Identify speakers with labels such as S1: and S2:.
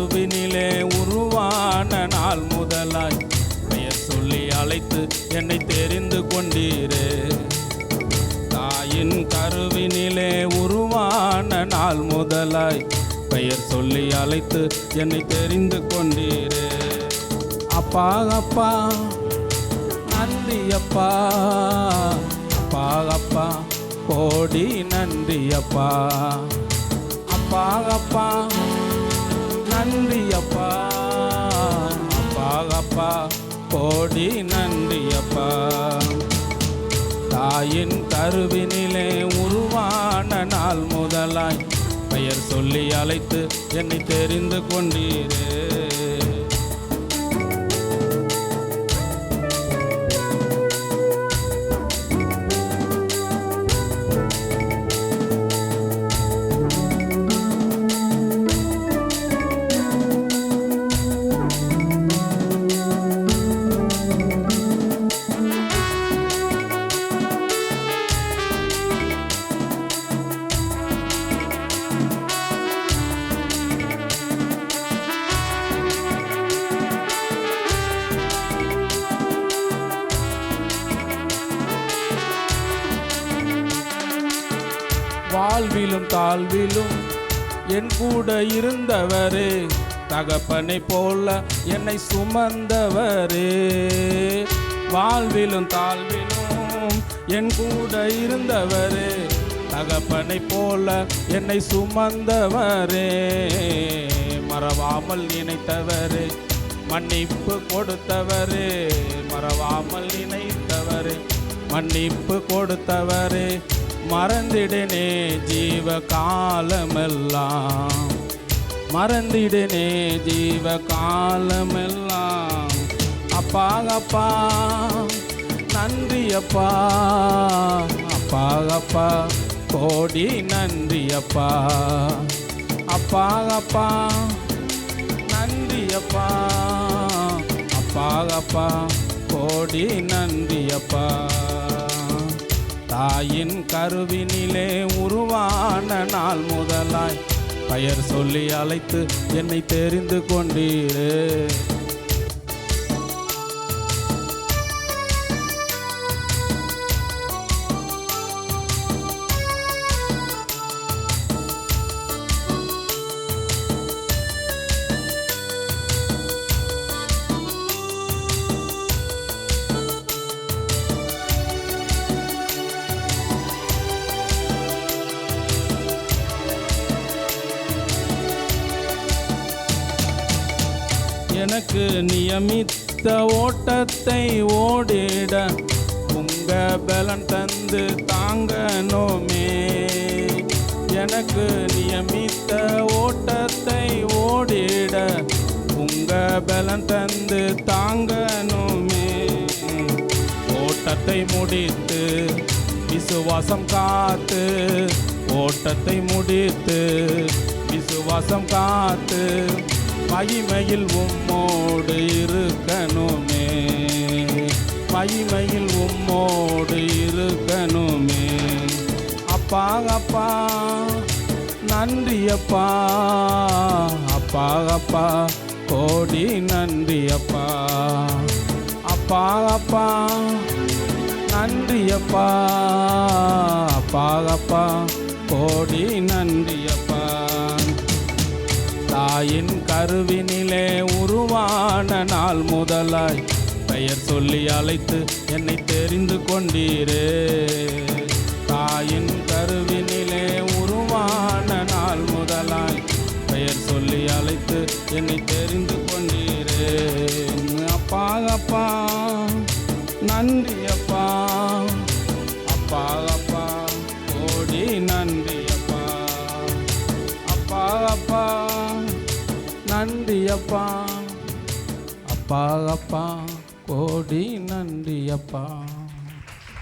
S1: கருவினிலே உருவான நாள் முதலாய் பெயர் சொல்லி அழைத்து என்னை தெரிந்து கொண்டீரே. தாயின் கருவினிலே உருவான நாள் முதலாய் பெயர் சொல்லி அழைத்து என்னை தெரிந்து கொண்டீரே. அப்பா அப்பா நன்றி அப்பா, அப்பா அப்பா கோடி நன்றி அப்பா, அப்பா அப்பா நன்றி அப்பா, அப்பா அப்பா கோடி நன்றி அப்பா. தாயின் கருவினிலே உருவான நாள் முதலாய் பெயர் சொல்லி அழைத்து என்னை தெரிந்து கொண்டீரே. வாழ்விலும் தாழ்விலும் என் கூட இருந்தவரே, தகப்பனை போல என்னை சுமந்தவரே. வாழ்விலும் தாழ்விலும் என் கூட இருந்தவரே, தகப்பனை போல என்னை சுமந்தவரே. மறவாமல் நினைத்தவரே, மன்னிப்பு கொடுத்தவரே, மறவாமல் நினைத்தவரே, மன்னிப்பு கொடுத்தவரே. மறந்திடனே ஜீவ காலமெல்லாம், மறந்திடனே ஜீவ காலமெல்லாம். அப்பா அப்பா நன்றி அப்பா, அப்பா அப்பா கோடி நன்றி அப்பா, அப்பா அப்பா நன்றி அப்பா, அப்பா அப்பா கோடி நன்றி அப்பா. தாயின் கருவினிலே உருவான நாள் முதலாய் பெயர் சொல்லி அழைத்து என்னை தெரிந்து கொண்டீரே. எனக்கு நியமித்த ஓட்டத்தை ஓடிட உங்க பலன் தந்து தாங்கணுமே. எனக்கு நியமித்த ஓட்டத்தை ஓடிட உங்க பலன் தந்து தாங்கணுமே. ஓட்டத்தை முடித்து விசுவாசம் காத்து, ஓட்டத்தை முடித்து விசுவாசம் காத்து மகிமையில் உம்மோடு இருக்கணுமே, மகிமையில் உம்மோடு இருக்கணுமே. அப்பா அப்பா நன்றி அப்பா, அப்பா அப்பா கோடி நன்றி அப்பா, அப்பா அப்பா நன்றி அப்பா, அப்பா அப்பா கோடி நன்றி அப்பா. தாயின் கருவினிலே உருவான நாள் முதலாய் பெயர் சொல்லி அழைத்து என்னை தெரிந்து கொண்டீரே. தாயின் கருவினிலே உருவான நாள் முதலாய் பெயர் சொல்லி அழைத்து என்னை தெரிந்து கொண்டீரே. அப்பா அப்பா நன்றி அப்பா, அப்பா அப்பா கோடி நன்றி அப்பா, அப்பா அப்பா நன்றி அப்பா, அப்பா அப்பா கோடி நன்றி அப்பா.